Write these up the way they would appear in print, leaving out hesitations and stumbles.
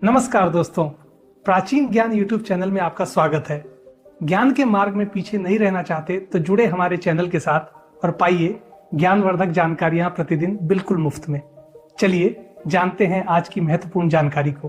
नमस्कार दोस्तों। प्राचीन ज्ञान यूट्यूब चैनल में आपका स्वागत है। ज्ञान के मार्ग में पीछे नहीं रहना चाहते तो जुड़े हमारे चैनल के साथ और पाइए ज्ञानवर्धक जानकारियां प्रतिदिन बिल्कुल मुफ्त में। चलिए जानते हैं आज की महत्वपूर्ण जानकारी को।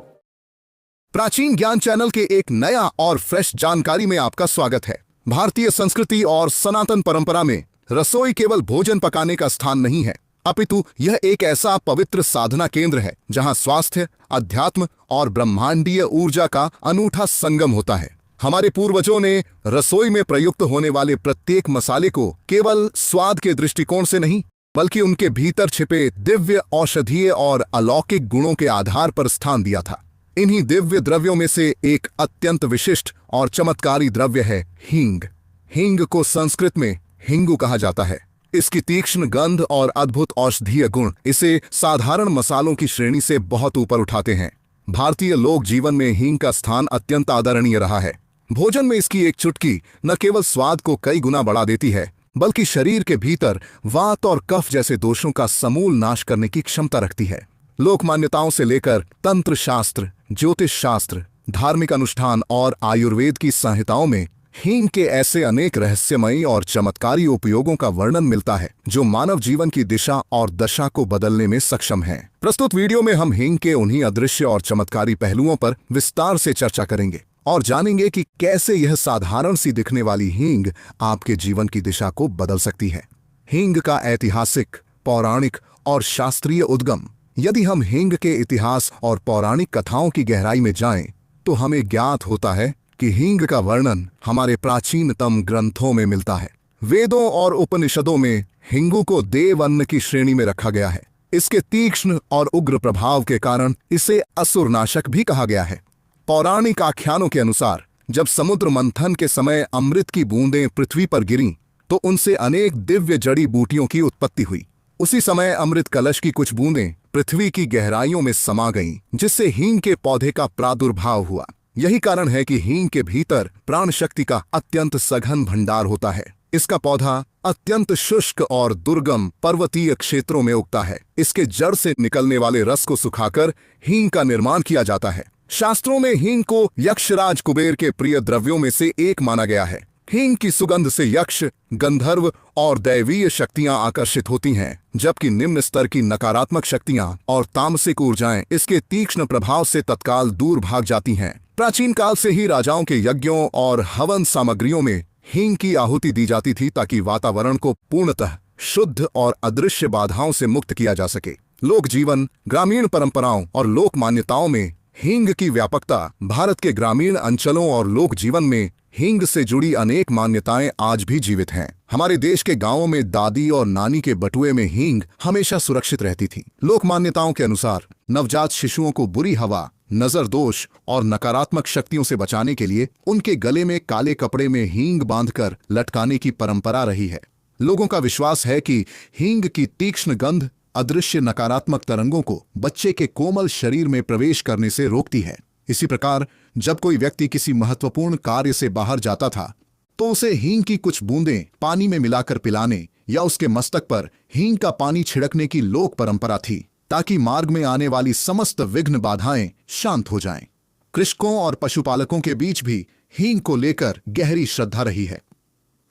प्राचीन ज्ञान चैनल के एक नया और फ्रेश जानकारी में आपका स्वागत है। भारतीय संस्कृति और सनातन परंपरा में रसोई केवल भोजन पकाने का स्थान नहीं है, अपितु यह एक ऐसा पवित्र साधना केंद्र है जहां स्वास्थ्य, अध्यात्म और ब्रह्मांडीय ऊर्जा का अनूठा संगम होता है। हमारे पूर्वजों ने रसोई में प्रयुक्त होने वाले प्रत्येक मसाले को केवल स्वाद के दृष्टिकोण से नहीं, बल्कि उनके भीतर छिपे दिव्य औषधीय और अलौकिक गुणों के आधार पर स्थान दिया था। इन्हीं दिव्य द्रव्यों में से एक अत्यंत विशिष्ट और चमत्कारी द्रव्य है हींग। हींग को संस्कृत में हिंगू कहा जाता है। इसकी तीक्ष्ण गंध और अद्भुत औषधीय गुण इसे साधारण मसालों की श्रेणी से बहुत ऊपर उठाते हैं। भारतीय लोक जीवन में हींग का स्थान अत्यंत आदरणीय रहा है। भोजन में इसकी एक चुटकी न केवल स्वाद को कई गुना बढ़ा देती है, बल्कि शरीर के भीतर वात और कफ जैसे दोषों का समूल नाश करने की क्षमता रखती है। लोक मान्यताओं से लेकर तंत्र शास्त्र, ज्योतिष शास्त्र, धार्मिक अनुष्ठान और आयुर्वेद की संहिताओं में हींग के ऐसे अनेक रहस्यमयी और चमत्कारी उपयोगों का वर्णन मिलता है जो मानव जीवन की दिशा और दशा को बदलने में सक्षम हैं। प्रस्तुत वीडियो में हम हींग के उन्हीं अदृश्य और चमत्कारी पहलुओं पर विस्तार से चर्चा करेंगे और जानेंगे कि कैसे यह साधारण सी दिखने वाली हींग आपके जीवन की दिशा को बदल सकती है। हींग का ऐतिहासिक, पौराणिक और शास्त्रीय उद्गम। यदि हम हींग के इतिहास और पौराणिक कथाओं की गहराई में जाएं, तो हमें ज्ञात होता है कि हींग का वर्णन हमारे प्राचीनतम ग्रंथों में मिलता है। वेदों और उपनिषदों में हिंगू को देव अन्न की श्रेणी में रखा गया है। इसके तीक्ष्ण और उग्र प्रभाव के कारण इसे असुरनाशक भी कहा गया है। पौराणिक आख्यानों के अनुसार जब समुद्र मंथन के समय अमृत की बूंदें पृथ्वी पर गिरीं, तो उनसे अनेक दिव्य जड़ी बूटियों की उत्पत्ति हुई। उसी समय अमृत कलश की कुछ बूंदें पृथ्वी की गहराइयों में समा गईं, जिससे हींग के पौधे का प्रादुर्भाव हुआ। यही कारण है कि हींग के भीतर प्राण शक्ति का अत्यंत सघन भंडार होता है। इसका पौधा अत्यंत शुष्क और दुर्गम पर्वतीय क्षेत्रों में उगता है। इसके जड़ से निकलने वाले रस को सुखाकर हींग का निर्माण किया जाता है। शास्त्रों में हींग को यक्षराज कुबेर के प्रिय द्रव्यों में से एक माना गया है। हींग की सुगंध से यक्ष, गंधर्व और दैवीय शक्तियां आकर्षित होती हैं, जबकि निम्न स्तर की नकारात्मक शक्तियां और तामसिक ऊर्जाएं इसके तीक्ष्ण प्रभाव से तत्काल दूर भाग जाती हैं। प्राचीन काल से ही राजाओं के यज्ञों और हवन सामग्रियों में हींग की आहुति दी जाती थी ताकि वातावरण को पूर्णतः शुद्ध और अदृश्य बाधाओं से मुक्त किया जा सके। लोक जीवन, ग्रामीण परंपराओं और लोक मान्यताओं में हींग की व्यापकता। भारत के ग्रामीण अंचलों और लोक जीवन में हींग से जुड़ी अनेक मान्यताएं आज भी जीवित हैं। हमारे देश के गांवों में दादी और नानी के बटुए में हींग हमेशा सुरक्षित रहती थी। लोक मान्यताओं के अनुसार नवजात शिशुओं को बुरी हवा, नजर दोष और नकारात्मक शक्तियों से बचाने के लिए उनके गले में काले कपड़े में हींग बांधकर लटकाने की परंपरा रही है। लोगों का विश्वास है कि हींग की तीक्ष्ण गंध अदृश्य नकारात्मक तरंगों को बच्चे के कोमल शरीर में प्रवेश करने से रोकती है। इसी प्रकार जब कोई व्यक्ति किसी महत्वपूर्ण कार्य से बाहर जाता था, तो उसे हींग की कुछ बूंदें पानी में मिलाकर पिलाने या उसके मस्तक पर हींग का पानी छिड़कने की लोक परंपरा थी, ताकि मार्ग में आने वाली समस्त विघ्न बाधाएं शांत हो जाएं। कृषकों और पशुपालकों के बीच भी हींग को लेकर गहरी श्रद्धा रही है।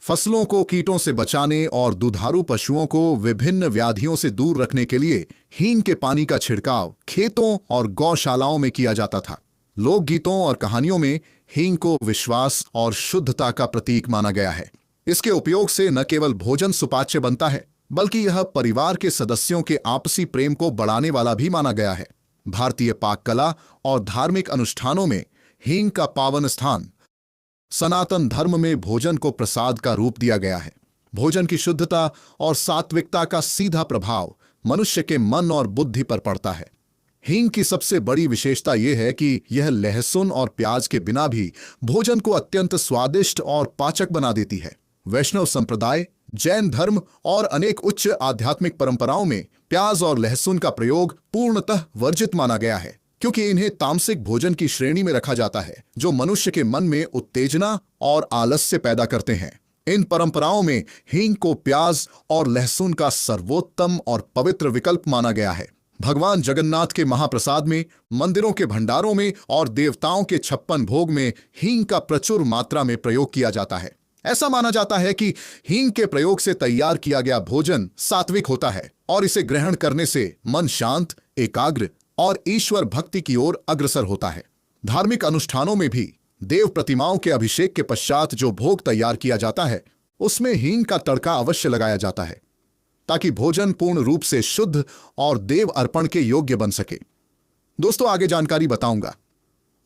फसलों को कीटों से बचाने और दुधारू पशुओं को विभिन्न व्याधियों से दूर रखने के लिए हींग के पानी का छिड़काव खेतों और गौशालाओं में किया जाता था। लोकगीतों और कहानियों में हींग को विश्वास और शुद्धता का प्रतीक माना गया है। इसके उपयोग से न केवल भोजन सुपाच्य बनता है, बल्कि यह परिवार के सदस्यों के आपसी प्रेम को बढ़ाने वाला भी माना गया है। भारतीय पाक कला और धार्मिक अनुष्ठानों में हींग का पावन स्थान। सनातन धर्म में भोजन को प्रसाद का रूप दिया गया है। भोजन की शुद्धता और सात्विकता का सीधा प्रभाव मनुष्य के मन और बुद्धि पर पड़ता है। हींग की सबसे बड़ी विशेषता यह है कि यह लहसुन और प्याज के बिना भी भोजन को अत्यंत स्वादिष्ट और पाचक बना देती है। वैष्णव संप्रदाय, जैन धर्म और अनेक उच्च आध्यात्मिक परंपराओं में प्याज और लहसुन का प्रयोग पूर्णतः वर्जित माना गया है, क्योंकि इन्हें तामसिक भोजन की श्रेणी में रखा जाता है, जो मनुष्य के मन में उत्तेजना और आलस्य पैदा करते हैं। इन परंपराओं में हींग को प्याज और लहसुन का सर्वोत्तम और पवित्र विकल्प माना गया है। भगवान जगन्नाथ के महाप्रसाद में, मंदिरों के भंडारों में और देवताओं के 56 भोग में हींग का प्रचुर मात्रा में प्रयोग किया जाता है। ऐसा माना जाता है कि हींग के प्रयोग से तैयार किया गया भोजन सात्विक होता है और इसे ग्रहण करने से मन शांत, एकाग्र और ईश्वर भक्ति की ओर अग्रसर होता है। धार्मिक अनुष्ठानों में भी देव प्रतिमाओं के अभिषेक के पश्चात जो भोग तैयार किया जाता है उसमें हींग का तड़का अवश्य लगाया जाता है ताकि भोजन पूर्ण रूप से शुद्ध और देव अर्पण के योग्य बन सके। दोस्तों, आगे जानकारी बताऊंगा,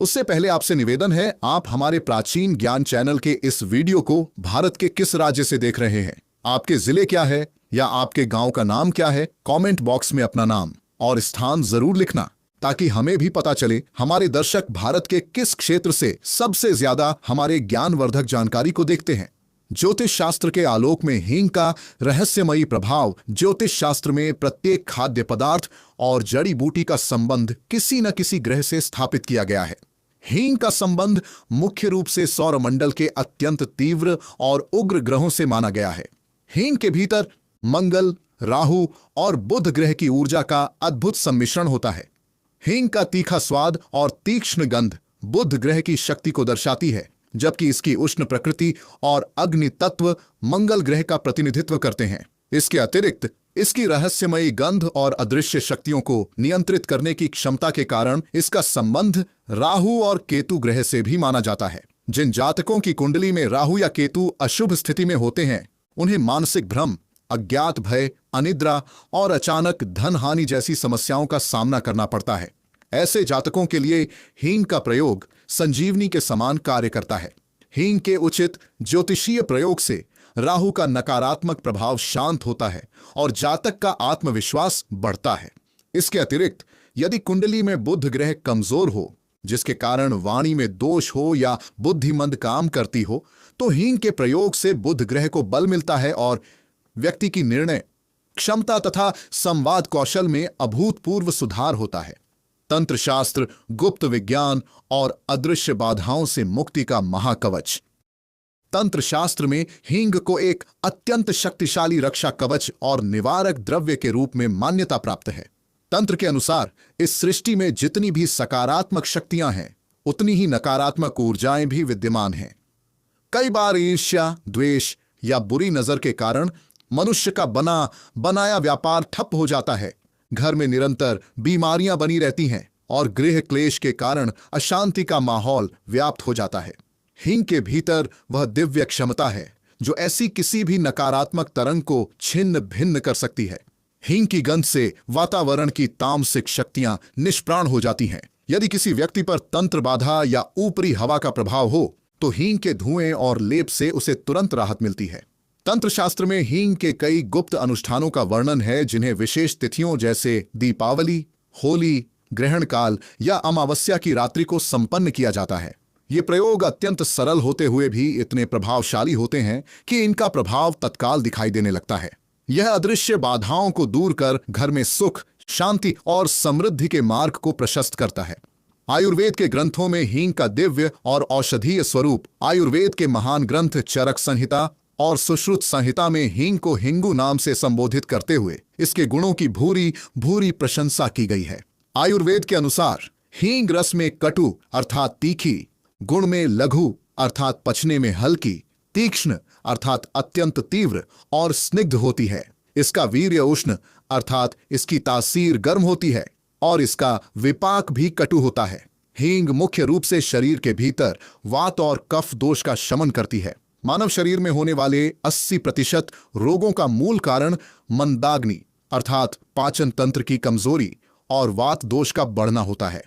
उससे पहले आपसे निवेदन है, आप हमारे प्राचीन ज्ञान चैनल के इस वीडियो को भारत के किस राज्य से देख रहे हैं, आपके जिले क्या है या आपके गांव का नाम क्या है, कमेंट बॉक्स में अपना नाम और स्थान जरूर लिखना ताकि हमें भी पता चले हमारे दर्शक भारत के किस क्षेत्र से सबसे ज्यादा हमारे ज्ञानवर्धक जानकारी को देखते हैं। ज्योतिष शास्त्र के आलोक में हींग का रहस्यमयी प्रभाव, ज्योतिष शास्त्र में प्रत्येक खाद्य पदार्थ और जड़ी बूटी का संबंध किसी न किसी ग्रह से स्थापित किया गया है। हींग का संबंध मुख्य रूप से सौरमंडल के अत्यंत तीव्र और उग्र ग्रहों से माना गया है। हींग के भीतर मंगल, राहु और बुध ग्रह की ऊर्जा का अद्भुत सम्मिश्रण होता है। हींग का तीखा स्वाद और तीक्ष्ण गंध बुध ग्रह की शक्ति को दर्शाती है, जबकि इसकी उष्ण प्रकृति और अग्नि तत्व मंगल ग्रह का प्रतिनिधित्व करते हैं। इसके अतिरिक्त इसकी रहस्यमयी गंध और अदृश्य शक्तियों को नियंत्रित करने की क्षमता के कारण इसका संबंध राहु और केतु ग्रह से भी माना जाता है। जिन जातकों की कुंडली में राहु या केतु अशुभ स्थिति में होते हैं, उन्हें मानसिक भ्रम, अज्ञात भय, अनिद्रा और अचानक धन हानि जैसी समस्याओं का सामना करना पड़ता है। ऐसे जातकों के लिए हींग का प्रयोग संजीवनी के समान कार्य करता है। हींग के उचित ज्योतिषीय प्रयोग से राहु का नकारात्मक प्रभाव शांत होता है और जातक का आत्मविश्वास बढ़ता है। इसके अतिरिक्त यदि कुंडली में बुध ग्रह कमजोर हो, जिसके कारण वाणी में दोष हो या बुद्धिमंद काम करती हो, तो हींग के प्रयोग से बुध ग्रह को बल मिलता है और व्यक्ति की निर्णय क्षमता तथा संवाद कौशल में अभूतपूर्व सुधार होता है। तंत्र शास्त्र, गुप्त विज्ञान और अदृश्य बाधाओं से मुक्ति का महाकवच। तंत्र शास्त्र में हींग को एक अत्यंत शक्तिशाली रक्षा कवच और निवारक द्रव्य के रूप में मान्यता प्राप्त है। तंत्र के अनुसार इस सृष्टि में जितनी भी सकारात्मक शक्तियां हैं, उतनी ही नकारात्मक ऊर्जाएं भी विद्यमान हैं। कई बार ईर्ष्या, द्वेष या बुरी नजर के कारण मनुष्य का बनाया व्यापार ठप हो जाता है। घर में निरंतर बीमारियां बनी रहती हैं और गृह क्लेश के कारण अशांति का माहौल व्याप्त हो जाता है। हींग के भीतर वह दिव्य क्षमता है जो ऐसी किसी भी नकारात्मक तरंग को छिन्न भिन्न कर सकती है। हींग की गंध से वातावरण की तामसिक शक्तियां निष्प्राण हो जाती हैं। यदि किसी व्यक्ति पर तंत्र बाधा या ऊपरी हवा का प्रभाव हो, तो हींग के धुएं और लेप से उसे तुरंत राहत मिलती है। तंत्र शास्त्र में हींग के कई गुप्त अनुष्ठानों का वर्णन है, जिन्हें विशेष तिथियों जैसे दीपावली, होली, ग्रहण काल या अमावस्या की रात्रि को संपन्न किया जाता है। ये प्रयोग अत्यंत सरल होते हुए भी इतने प्रभावशाली होते हैं कि इनका प्रभाव तत्काल दिखाई देने लगता है। यह अदृश्य बाधाओं को दूर कर घर में सुख, शांति और समृद्धि के मार्ग को प्रशस्त करता है। आयुर्वेद के ग्रंथों में हींग का दिव्य और औषधीय स्वरूप, आयुर्वेद के महान ग्रंथ चरक संहिता और सुश्रुत संहिता में हींग को हिंगू नाम से संबोधित करते हुए इसके गुणों की भूरी भूरी प्रशंसा की गई है। आयुर्वेद के अनुसार हींग रस में कटु अर्थात तीखी, गुण में लघु अर्थात पचने में हल्की, तीक्ष्ण अर्थात अत्यंत तीव्र और स्निग्ध होती है। इसका वीर्य उष्ण अर्थात इसकी तासीर गर्म होती है और इसका विपाक भी कटु होता है। हींग मुख्य रूप से शरीर के भीतर वात और कफ दोष का शमन करती है। मानव शरीर में होने वाले 80% रोगों का मूल कारण मंदाग्नि अर्थात पाचन तंत्र की कमजोरी और वात दोष का बढ़ना होता है।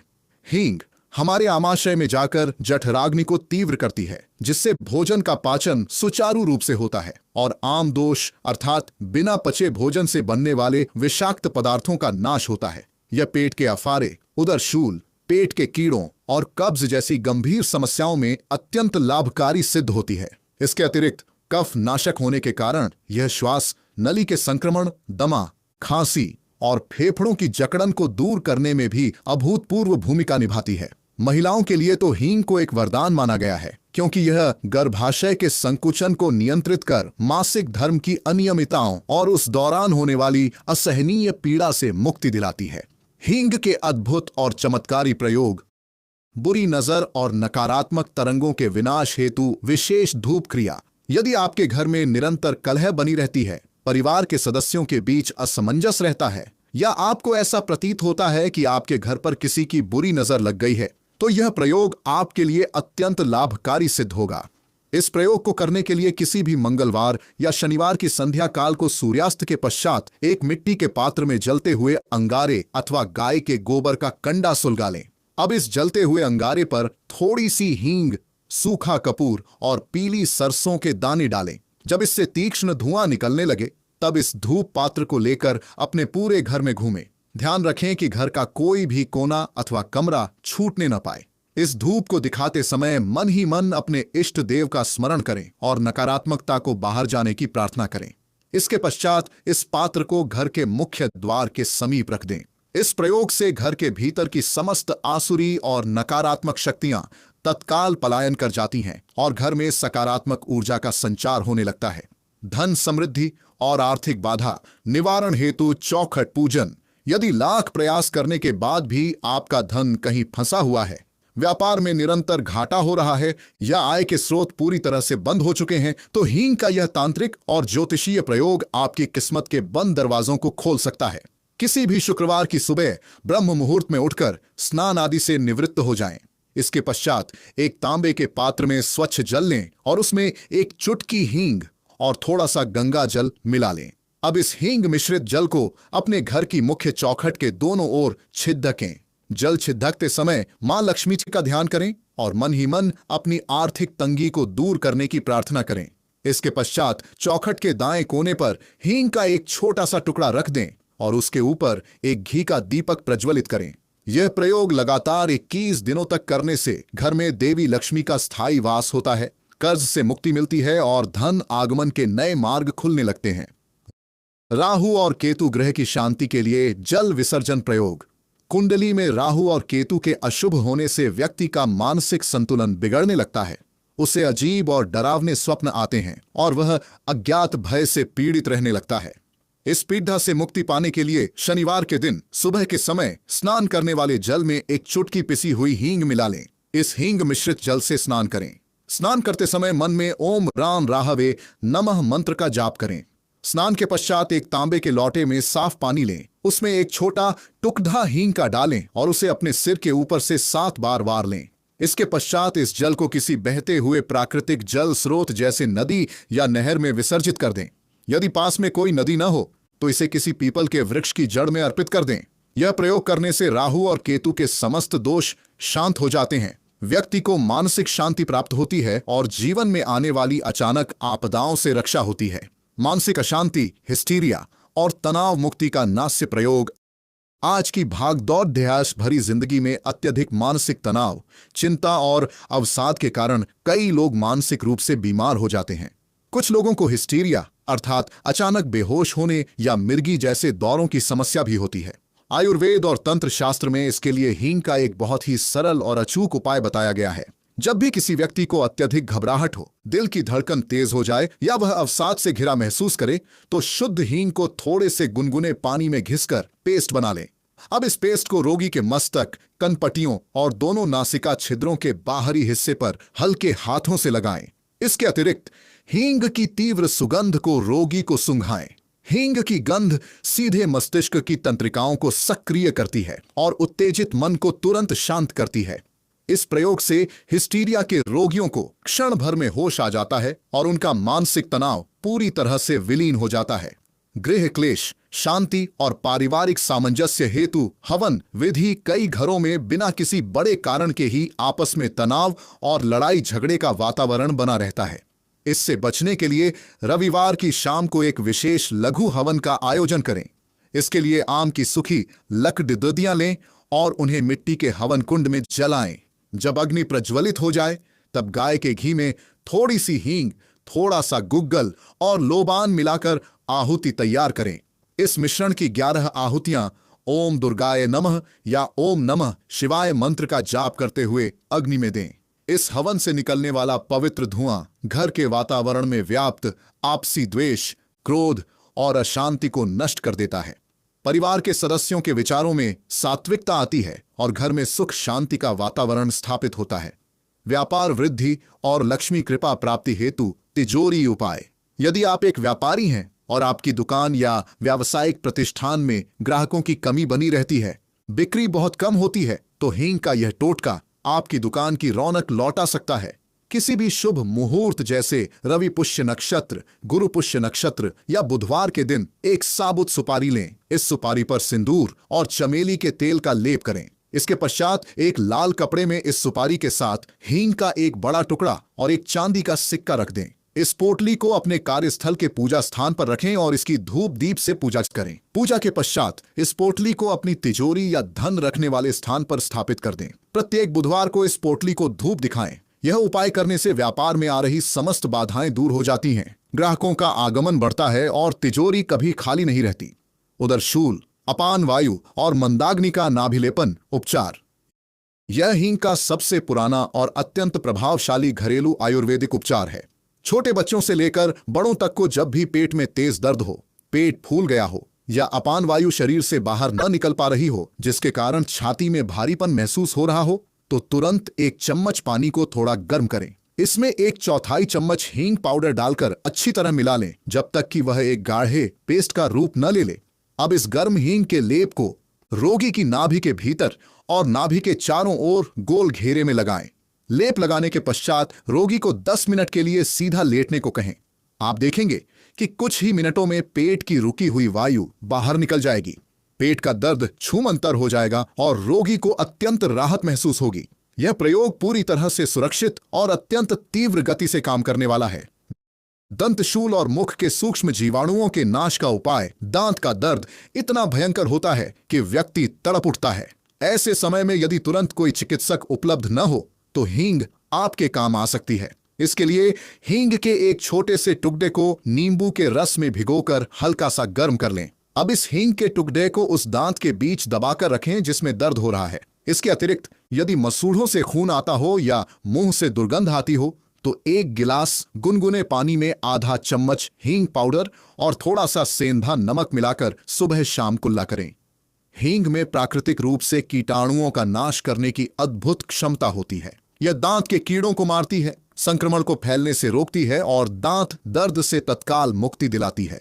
हींग हमारे आमाशय में जाकर जठराग्नि को तीव्र करती है, जिससे भोजन का पाचन सुचारू रूप से होता है और आम दोष अर्थात बिना पचे भोजन से बनने वाले विषाक्त पदार्थों का नाश होता है। यह पेट के अफारे, उदरशूल, पेट के कीड़ों और कब्ज जैसी गंभीर समस्याओं में अत्यंत लाभकारी सिद्ध होती है। इसके अतिरिक्त कफ नाशक होने के कारण यह श्वास नली के संक्रमण, दमा, खांसी और फेफड़ों की जकड़न को दूर करने में भी अभूतपूर्व भूमिका निभाती है। महिलाओं के लिए तो हींग को एक वरदान माना गया है, क्योंकि यह गर्भाशय के संकुचन को नियंत्रित कर मासिक धर्म की अनियमितताओं और उस दौरान होने वाली असहनीय पीड़ा से मुक्ति दिलाती है। हींग के अद्भुत और चमत्कारी प्रयोग। बुरी नजर और नकारात्मक तरंगों के विनाश हेतु विशेष धूप क्रिया। यदि आपके घर में निरंतर कलह बनी रहती है, परिवार के सदस्यों के बीच असमंजस रहता है, या आपको ऐसा प्रतीत होता है कि आपके घर पर किसी की बुरी नजर लग गई है, तो यह प्रयोग आपके लिए अत्यंत लाभकारी सिद्ध होगा। इस प्रयोग को करने के लिए किसी भी मंगलवार या शनिवार की संध्या काल को सूर्यास्त के पश्चात एक मिट्टी के पात्र में जलते हुए अंगारे अथवा गाय के गोबर का कंडा सुलगा लें। अब इस जलते हुए अंगारे पर थोड़ी सी हींग, सूखा कपूर और पीली सरसों के दाने डालें। जब इससे तीक्ष्ण धुआं निकलने लगे, तब इस धूप पात्र को लेकर अपने पूरे घर में घूमें। ध्यान रखें कि घर का कोई भी कोना अथवा कमरा छूटने न पाए। इस धूप को दिखाते समय मन ही मन अपने इष्ट देव का स्मरण करें और नकारात्मकता को बाहर जाने की प्रार्थना करें। इसके पश्चात इस पात्र को घर के मुख्य द्वार के समीप रख दें। इस प्रयोग से घर के भीतर की समस्त आसुरी और नकारात्मक शक्तियां तत्काल पलायन कर जाती हैं और घर में सकारात्मक ऊर्जा का संचार होने लगता है। धन समृद्धि और आर्थिक बाधा निवारण हेतु चौखट पूजन। यदि लाख प्रयास करने के बाद भी आपका धन कहीं फंसा हुआ है, व्यापार में निरंतर घाटा हो रहा है या आय के स्रोत पूरी तरह से बंद हो चुके हैं, तो हींग का यह तांत्रिक और ज्योतिषीय प्रयोग आपकी किस्मत के बंद दरवाजों को खोल सकता है। किसी भी शुक्रवार की सुबह ब्रह्म मुहूर्त में उठकर स्नान आदि से निवृत्त हो जाएं। इसके पश्चात एक तांबे के पात्र में स्वच्छ जल लें और उसमें एक चुटकी हींग और थोड़ा सा गंगा जल मिला लें। अब इस हींग मिश्रित जल को अपने घर की मुख्य चौखट के दोनों ओर छिदकें। जल छिदकते समय मां लक्ष्मी जी का ध्यान करें और मन ही मन अपनी आर्थिक तंगी को दूर करने की प्रार्थना करें। इसके पश्चात चौखट के दाएं कोने पर हींग का एक छोटा सा टुकड़ा रख दें और उसके ऊपर एक घी का दीपक प्रज्वलित करें। यह प्रयोग लगातार 21 दिनों तक करने से घर में देवी लक्ष्मी का स्थायी वास होता है, कर्ज से मुक्ति मिलती है और धन आगमन के नए मार्ग खुलने लगते हैं। राहु और केतु ग्रह की शांति के लिए जल विसर्जन प्रयोग। कुंडली में राहु और केतु के अशुभ होने से व्यक्ति का मानसिक संतुलन बिगड़ने लगता है। उसे अजीब और डरावने स्वप्न आते हैं और वह अज्ञात भय से पीड़ित रहने लगता है। इस पीड़ा से मुक्ति पाने के लिए शनिवार के दिन सुबह के समय स्नान करने वाले जल में एक चुटकी पिसी हुई हींग मिला लें। इस हींग मिश्रित जल से स्नान करें। स्नान करते समय मन में ओम राम राहवे नमः मंत्र का जाप करें। स्नान के पश्चात एक तांबे के लोटे में साफ पानी लें। उसमें एक छोटा टुकड़ा हींग का डालें और उसे अपने सिर के ऊपर से 7 बार वार लें। इसके पश्चात इस जल को किसी बहते हुए प्राकृतिक जल स्रोत जैसे नदी या नहर में विसर्जित कर दें। यदि पास में कोई नदी न हो तो इसे किसी पीपल के वृक्ष की जड़ में अर्पित कर दें। यह प्रयोग करने से राहु और केतु के समस्त दोष शांत हो जाते हैं। व्यक्ति को मानसिक शांति प्राप्त होती है और जीवन में आने वाली अचानक आपदाओं से रक्षा होती है। मानसिक अशांति, हिस्टीरिया और तनाव मुक्ति का नास्य प्रयोग। आज की भागदौड़ ध्यास भरी जिंदगी में अत्यधिक मानसिक तनाव, चिंता और अवसाद के कारण कई लोग मानसिक रूप से बीमार हो जाते हैं। कुछ लोगों को हिस्टीरिया अर्थात अचानक बेहोश होने या मिर्गी जैसे दौरों की समस्या भी होती है। आयुर्वेद और तंत्र शास्त्र में इसके लिए हींग का एक बहुत ही सरल और अचूक उपाय बताया गया है। जब भी किसी व्यक्ति को अत्यधिक घबराहट हो, दिल की धड़कन तेज हो जाए या वह अवसाद से घिरा महसूस करे, तो शुद्ध हींग को थोड़े से गुनगुने पानी में घिसकर पेस्ट बना लें। अब इस पेस्ट को रोगी के मस्तक, कनपटियों और दोनों नासिका छिद्रों के बाहरी हिस्से पर हल्के हाथों से लगाएं। इसके अतिरिक्त हींग की तीव्र सुगंध को रोगी को सूंघाएं। हींग की गंध सीधे मस्तिष्क की तंत्रिकाओं को सक्रिय करती है और उत्तेजित मन को तुरंत शांत करती है। इस प्रयोग से हिस्टीरिया के रोगियों को क्षण भर में होश आ जाता है और उनका मानसिक तनाव पूरी तरह से विलीन हो जाता है। गृह क्लेश, शांति और पारिवारिक सामंजस्य हेतु हवन विधि कई घरों में बिना किसी बड़े कारण के ही आपस में तनाव और लड़ाई झगड़े का वातावरण बना रहता है। इससे बचने के लिए रविवार की शाम को एक विशेष लघु हवन का आयोजन करें। इसके लिए आम की सूखी लकड़ियां लें और उन्हें मिट्टी के हवन कुंड में जलाएं। जब अग्नि प्रज्वलित हो जाए, तब गाय के घी में थोड़ी सी हींग, थोड़ा सा गुग्गल और लोबान मिलाकर आहुति तैयार करें। इस मिश्रण की 11 आहुतियां ओम दुर्गाय नमः या ओम नमः शिवाय मंत्र का जाप करते हुए अग्नि में दें। इस हवन से निकलने वाला पवित्र धुआं घर के वातावरण में व्याप्त आपसी द्वेष, क्रोध और अशांति को नष्ट कर देता है। परिवार के सदस्यों के विचारों में सात्विकता आती है और घर में सुख शांति का वातावरण स्थापित होता है। व्यापार वृद्धि और लक्ष्मी कृपा प्राप्ति हेतु तिजोरी उपाय। यदि आप एक व्यापारी हैं और आपकी दुकान या व्यावसायिक प्रतिष्ठान में ग्राहकों की कमी बनी रहती है, बिक्री बहुत कम होती है, तो हींग का यह टोटका आपकी दुकान की रौनक लौटा सकता है। किसी भी शुभ मुहूर्त जैसे रवि पुष्य नक्षत्र, गुरु पुष्य नक्षत्र या बुधवार के दिन एक साबुत सुपारी लें। इस सुपारी पर सिंदूर और चमेली के तेल का लेप करें। इसके पश्चात एक लाल कपड़े में इस सुपारी के साथ हींग का एक बड़ा टुकड़ा और एक चांदी का सिक्का रख दें। इस पोटली को अपने कार्यस्थल के पूजा स्थान पर रखें और इसकी धूप दीप से पूजा करें। पूजा के पश्चात इस पोटली को अपनी तिजोरी या धन रखने वाले स्थान पर स्थापित कर दें। प्रत्येक बुधवार को इस पोटली को धूप दिखाएं। यह उपाय करने से व्यापार में आ रही समस्त बाधाएं दूर हो जाती हैं, ग्राहकों का आगमन बढ़ता है और तिजोरी कभी खाली नहीं रहती। उधर शूल, अपान वायु और मंदाग्नि का नाभिलेपन उपचार। यह हींग का सबसे पुराना और अत्यंत प्रभावशाली घरेलू आयुर्वेदिक उपचार है। छोटे बच्चों से लेकर बड़ों तक को जब भी पेट में तेज दर्द हो, पेट फूल गया हो या अपान वायु शरीर से बाहर न निकल पा रही हो, जिसके कारण छाती में भारीपन महसूस हो रहा हो, तो तुरंत एक चम्मच पानी को थोड़ा गर्म करें। इसमें 1/4 चम्मच हींग पाउडर डालकर अच्छी तरह मिला लें जब तक कि वह एक गाढ़े पेस्ट का रूप न ले ले। अब इस गर्म हींग के लेप को रोगी की नाभि के भीतर और नाभि के चारों ओर गोल घेरे में लगाएं। लेप लगाने के पश्चात रोगी को 10 मिनट के लिए सीधा लेटने को कहें। आप देखेंगे कि कुछ ही मिनटों में पेट की रुकी हुई वायु बाहर निकल जाएगी, पेट का दर्द छूमंतर हो जाएगा और रोगी को अत्यंत राहत महसूस होगी। यह प्रयोग पूरी तरह से सुरक्षित और अत्यंत तीव्र गति से काम करने वाला है। दंतशूल और मुख के सूक्ष्म जीवाणुओं के नाश का उपाय। दांत का दर्द इतना भयंकर होता है कि व्यक्ति तड़प उठता है। ऐसे समय में यदि तुरंत कोई चिकित्सक उपलब्ध न हो तो हींग आपके काम आ सकती है। इसके लिए हींग के एक छोटे से टुकड़े को नींबू के रस में भिगोकर हल्का सा गर्म कर लें। अब इस हींग के टुकड़े को उस दांत के बीच दबाकर रखें जिसमें दर्द हो रहा है। इसके अतिरिक्त यदि मसूड़ों से खून आता हो या मुंह से दुर्गंध आती हो तो 1 गिलास गुनगुने पानी में आधा चम्मच हींग पाउडर और थोड़ा सा सेंधा नमक मिलाकर सुबह शाम कुल्ला करें। हींग में प्राकृतिक रूप से कीटाणुओं का नाश करने की अद्भुत क्षमता होती है। यह दांत के कीड़ों को मारती है, संक्रमण को फैलने से रोकती है और दांत दर्द से तत्काल मुक्ति दिलाती है।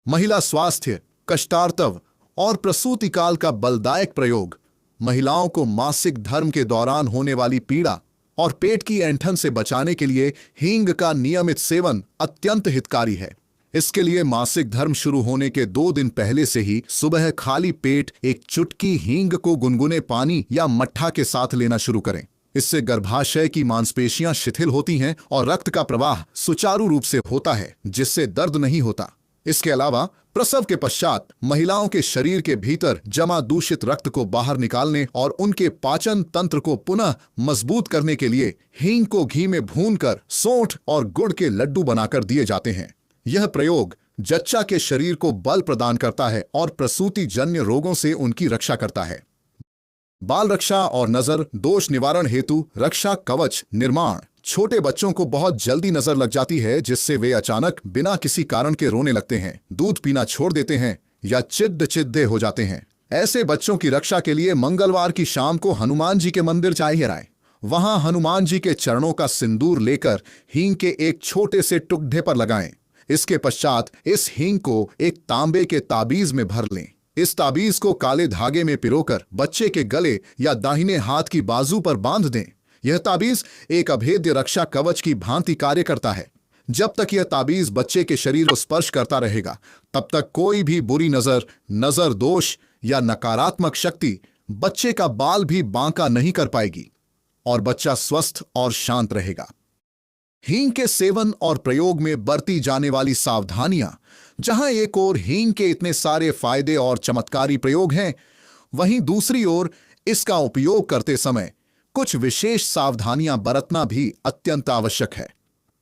महिला स्वास्थ्य, कष्टार्तव और प्रसूति काल का बलदायक प्रयोग। महिलाओं को मासिक धर्म के दौरान होने वाली पीड़ा और पेट की ऐंठन से बचाने के लिए हींग का नियमित सेवन अत्यंत हितकारी है। इसके लिए मासिक धर्म शुरू होने के 2 दिन पहले से ही सुबह खाली पेट एक चुटकी हींग को गुनगुने पानी या मट्ठा के साथ लेना शुरू करें। इससे गर्भाशय की मांसपेशियां शिथिल होती हैं और रक्त का प्रवाह सुचारू रूप से होता है, जिससे दर्द नहीं होता। इसके अलावा प्रसव के पश्चात महिलाओं के शरीर के भीतर जमा दूषित रक्त को बाहर निकालने और उनके पाचन तंत्र को पुनः मजबूत करने के लिए हींग को घी में भूनकर सौंठ और गुड़ के लड्डू बनाकर दिए जाते हैं। यह प्रयोग जच्चा के शरीर को बल प्रदान करता है और प्रसूति जन्य रोगों से उनकी रक्षा करता है। बाल रक्षा और नजर दोष निवारण हेतु रक्षा कवच निर्माण। छोटे बच्चों को बहुत जल्दी नजर लग जाती है, जिससे वे अचानक बिना किसी कारण के रोने लगते हैं, दूध पीना छोड़ देते हैं या चिद्दे हो जाते हैं। ऐसे बच्चों की रक्षा के लिए मंगलवार की शाम को हनुमान जी के मंदिर जाइए राय। वहां हनुमान जी के चरणों का सिंदूर लेकर हींग के एक छोटे से टुकड़े पर लगाएं। इसके पश्चात इस हींग को एक तांबे के ताबीज में भर लें। इस ताबीज को काले धागे में पिरोकर बच्चे के गले या दाहिने हाथ की बाजू पर बांध दें। यह ताबीज एक अभेद्य रक्षा कवच की भांति कार्य करता है। जब तक यह ताबीज बच्चे के शरीर को स्पर्श करता रहेगा, तब तक कोई भी बुरी नजर, नजर दोष या नकारात्मक शक्ति बच्चे का बाल भी बांका नहीं कर पाएगी और बच्चा स्वस्थ और शांत रहेगा। हींग के सेवन और प्रयोग में बरती जाने वाली सावधानियां। जहां एक ओर हींग के इतने सारे फायदे और चमत्कारी प्रयोग हैं, वहीं दूसरी ओर इसका उपयोग करते समय कुछ विशेष सावधानियां बरतना भी अत्यंत आवश्यक है।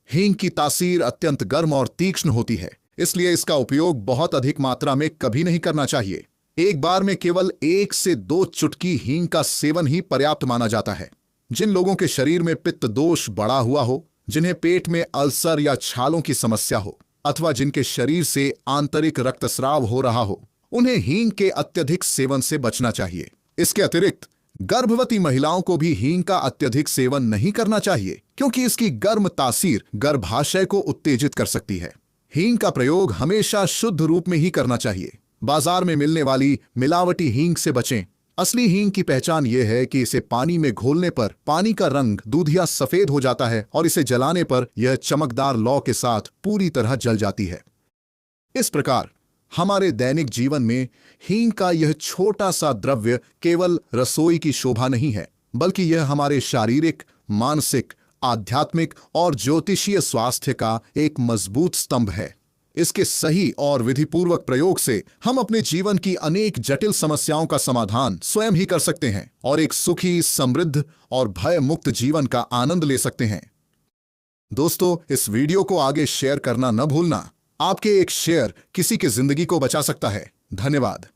हींग की तासीर अत्यंत गर्म और तीक्ष्ण होती है, इसलिए इसका उपयोग बहुत अधिक मात्रा में कभी नहीं करना चाहिए। एक बार में केवल 1 से 2 चुटकी हींग का सेवन ही पर्याप्त माना जाता है। जिन लोगों के शरीर में पित्त दोष बढ़ा हुआ हो, जिन्हें पेट में अल्सर या छालों की समस्या हो, अथवा जिनके शरीर से आंतरिक रक्तस्राव हो रहा हो, उन्हें हींग के अत्यधिक सेवन से बचना चाहिए। इसके अतिरिक्त गर्भवती महिलाओं को भी हींग का अत्यधिक सेवन नहीं करना चाहिए, क्योंकि इसकी गर्म तासीर गर्भाशय को उत्तेजित कर सकती है। हींग का प्रयोग हमेशा शुद्ध रूप में ही करना चाहिए। बाजार में मिलने वाली मिलावटी हींग से बचें। असली हींग की पहचान यह है कि इसे पानी में घोलने पर पानी का रंग दूधिया सफेद हो जाता है और इसे जलाने पर यह चमकदार लौ के साथ पूरी तरह जल जाती है। इस प्रकार हमारे दैनिक जीवन में हींग का यह छोटा सा द्रव्य केवल रसोई की शोभा नहीं है, बल्कि यह हमारे शारीरिक, मानसिक, आध्यात्मिक और ज्योतिषीय स्वास्थ्य का एक मजबूत स्तंभ है। इसके सही और विधिपूर्वक प्रयोग से हम अपने जीवन की अनेक जटिल समस्याओं का समाधान स्वयं ही कर सकते हैं और एक सुखी, समृद्ध और भय मुक्त जीवन का आनंद ले सकते हैं। दोस्तों, इस वीडियो को आगे शेयर करना न भूलना। आपके एक शेयर किसी की जिंदगी को बचा सकता है। धन्यवाद।